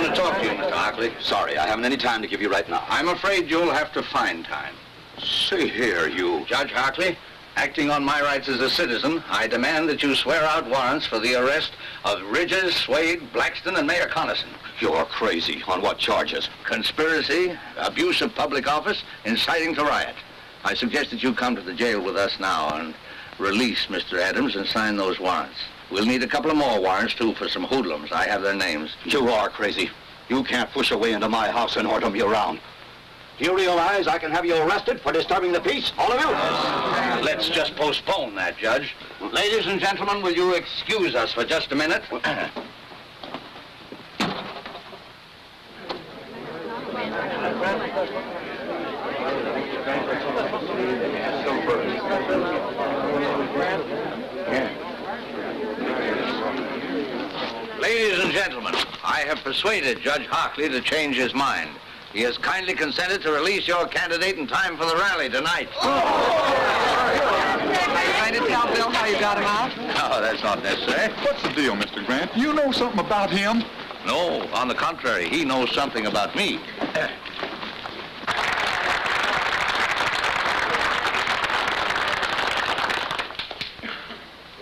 want to talk to you, Mr. Harkley. Sorry, I haven't any time to give you right now. I'm afraid you'll have to find time. See here, you... Judge Harkley, acting on my rights as a citizen, I demand that you swear out warrants for the arrest of Ridges, Swade, Blaxton, and Mayor Connison. You're crazy. On what charges? Conspiracy, abuse of public office, inciting to riot. I suggest that you come to the jail with us now and release Mr. Adams and sign those warrants. We'll need a couple of more warrants, too, for some hoodlums. I have their names. You are crazy. You can't push a way into my house and order me around. Do you realize I can have you arrested for disturbing the peace, all of you? Let's just postpone that, Judge. Ladies and gentlemen, will you excuse us for just a minute? Ladies and gentlemen, I have persuaded Judge Harkley to change his mind. He has kindly consented to release your candidate in time for the rally tonight. Are you going to tell Bill how you got him out? No, that's not necessary. What's the deal, Mr. Grant? You know something about him? No, on the contrary, he knows something about me.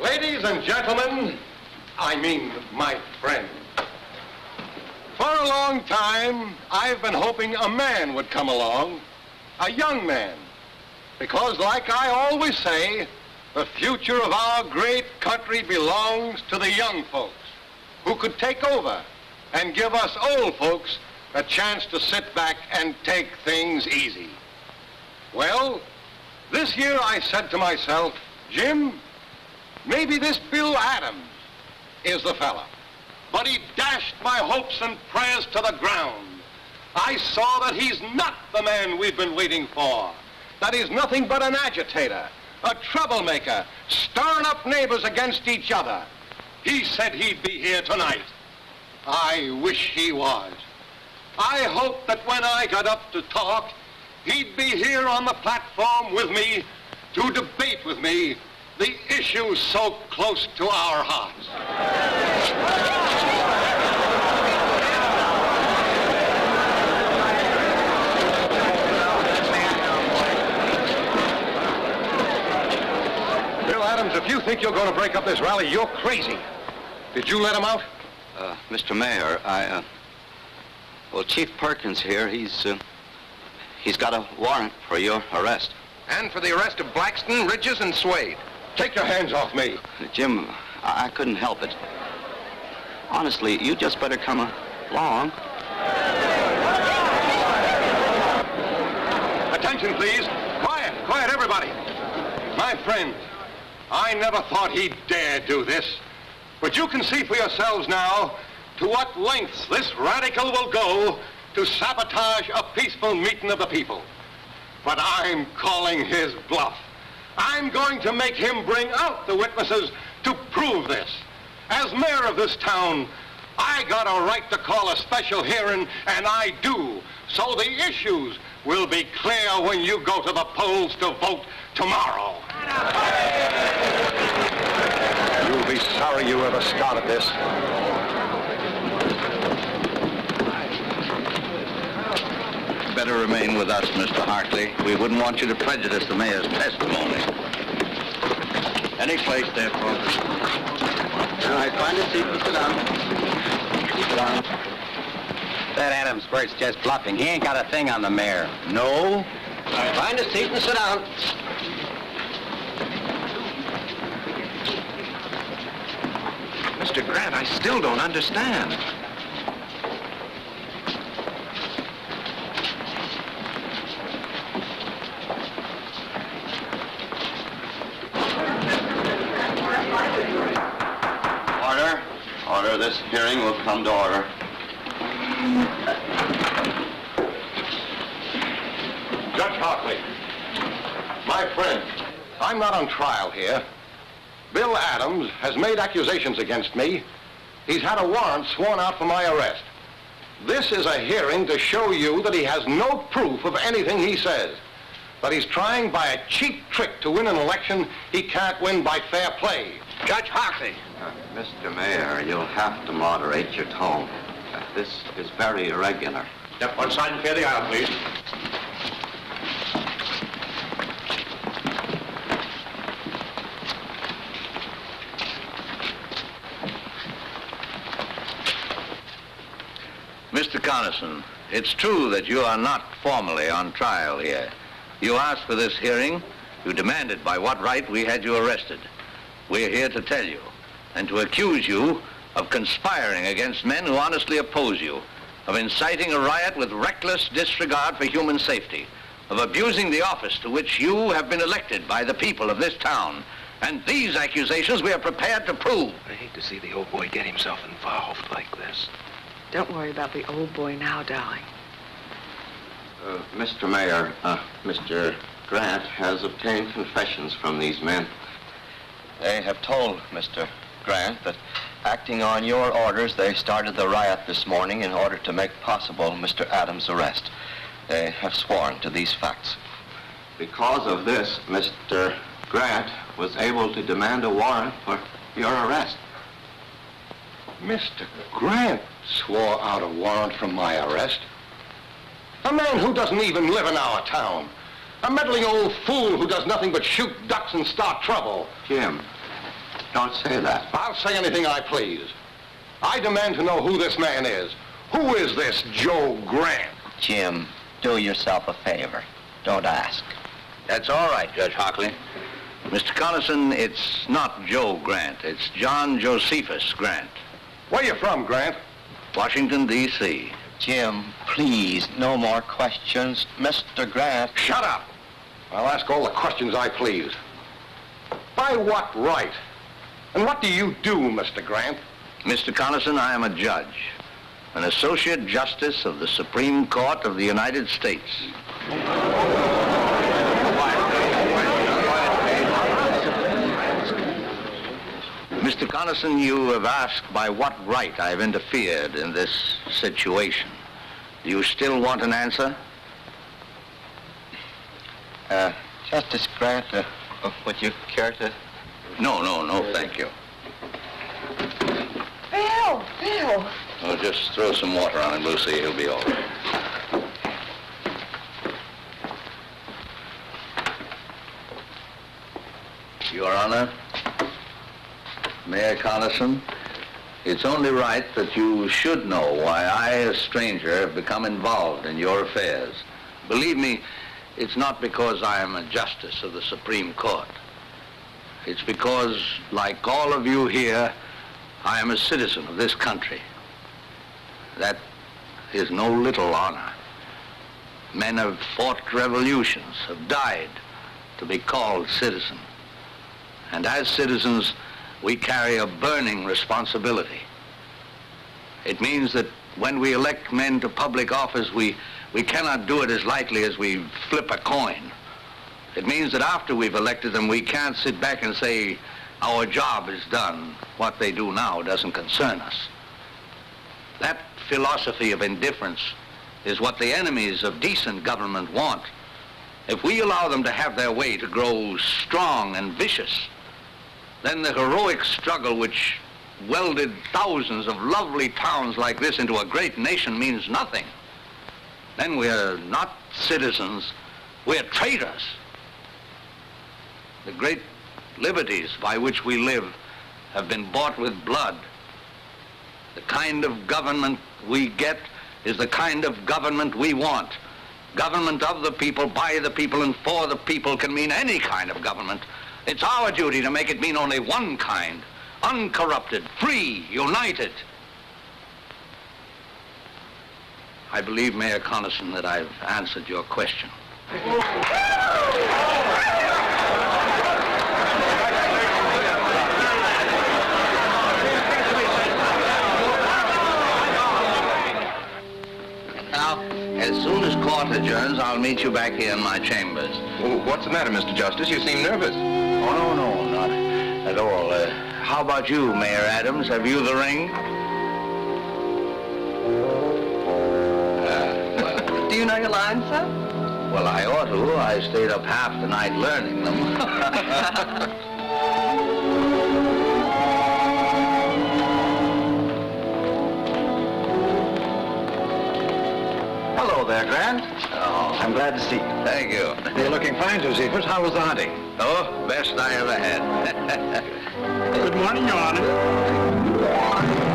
Ladies and gentlemen, I mean my friends. For a long time, I've been hoping a man would come along, a young man. Because like I always say, the future of our great country belongs to the young folks who could take over and give us old folks a chance to sit back and take things easy. Well, this year I said to myself, Jim, maybe this Bill Adams is the fella. But he dashed my hopes and prayers to the ground. I saw that he's not the man we've been waiting for. That he's nothing but an agitator, a troublemaker, stirring up neighbors against each other. He said he'd be here tonight. I wish he was. I hoped that when I got up to talk, he'd be here on the platform with me to debate with me the issues so close to our hearts. Bill Adams, if you think you're going to break up this rally, you're crazy. Did you let him out? Mr. Mayor, well, Chief Perkins here, he's got a warrant for your arrest. And for the arrest of Blaxton, Ridges, and Swade. Take your hands off me. Jim, I couldn't help it. Honestly, you just better come along. Attention, please. Quiet, quiet, everybody. My friends, I never thought he'd dare do this. But you can see for yourselves now to what lengths this radical will go to sabotage a peaceful meeting of the people. But I'm calling his bluff. I'm going to make him bring out the witnesses to prove this. As mayor of this town, I got a right to call a special hearing, and I do. So the issues will be clear when you go to the polls to vote tomorrow. You'll be sorry you ever started this. Better remain with us, Mr. Harkley. We wouldn't want you to prejudice the mayor's testimony. Any place there, folks. All right, find a seat and sit down. Sit down. That Adams bird's just bluffing. He ain't got a thing on the mayor. No? Find a seat and sit down. Mr. Grant, I still don't understand. Order, this hearing will come to order. Judge Harkley, my friend, I'm not on trial here. Bill Adams has made accusations against me. He's had a warrant sworn out for my arrest. This is a hearing to show you that he has no proof of anything he says. That he's trying by a cheap trick to win an election he can't win by fair play. Judge Harkley. Mr. Mayor, you'll have to moderate your tone. This is very irregular. Step one side and clear the aisle, please. Mr. Connison, it's true that you are not formally on trial here. You asked for this hearing. You demanded by what right we had you arrested. We're here to tell you and to accuse you of conspiring against men who honestly oppose you, of inciting a riot with reckless disregard for human safety, of abusing the office to which you have been elected by the people of this town. And these accusations we are prepared to prove. I hate to see the old boy get himself involved like this. Don't worry about the old boy now, darling. Mr. Mayor, Mr. Grant has obtained confessions from these men. They have told Mr. Grant that acting on your orders, they started the riot this morning in order to make possible Mr. Adams' arrest. They have sworn to these facts. Because of this, Mr. Grant was able to demand a warrant for your arrest. Mr. Grant swore out a warrant from my arrest. A man who doesn't even live in our town. A meddling old fool who does nothing but shoot ducks and start trouble. Jim, don't say that. I'll say anything I please. I demand to know who this man is. Who is this Joe Grant? Jim, do yourself a favor. Don't ask. That's all right, Judge Harkley. Mr. Connison, it's not Joe Grant. It's John Josephus Grant. Where you from, Grant? Washington, D.C. Jim, please, no more questions. Mr. Grant... Shut up! I'll ask all the questions I please. By what right? And what do you do, Mr. Grant? Mr. Connison, I am a judge, an Associate Justice of the Supreme Court of the United States. Mr. Connison, you have asked by what right I've interfered in this situation. Do you still want an answer? Justice Grant, would you care to... No, thank you. Bill! Oh, just throw some water on him, Lucy. He'll be all right. Your Honor, Mayor Connison, it's only right that you should know why I, a stranger, have become involved in your affairs. Believe me, it's not because I am a justice of the Supreme Court. It's because, like all of you here, I am a citizen of this country. That is no little honor. Men have fought revolutions, have died to be called citizen. And as citizens, we carry a burning responsibility. It means that when we elect men to public office, we cannot do it as lightly as we flip a coin. It means that after we've elected them, we can't sit back and say, our job is done. What they do now doesn't concern us. That philosophy of indifference is what the enemies of decent government want. If we allow them to have their way to grow strong and vicious, then the heroic struggle which welded thousands of lovely towns like this into a great nation means nothing. Then we're not citizens, we're traitors. The great liberties by which we live have been bought with blood. The kind of government we get is the kind of government we want. Government of the people, by the people, and for the people can mean any kind of government. It's our duty to make it mean only one kind, uncorrupted, free, united. I believe, Mayor Connison, that I've answered your question. Now, as soon as court adjourns, I'll meet you back here in my chambers. Well, what's the matter, Mr. Justice? You seem nervous. Oh, no, not at all. How about you, Mayor Adams? Have you the ring? Do you know your lines, sir? Well, I ought to. I stayed up half the night learning them. there, Grant. Oh, I'm glad to see you. thank you. You're looking fine, Josephus. How was the hunting? Oh, best I ever had. Good morning, Your Honor.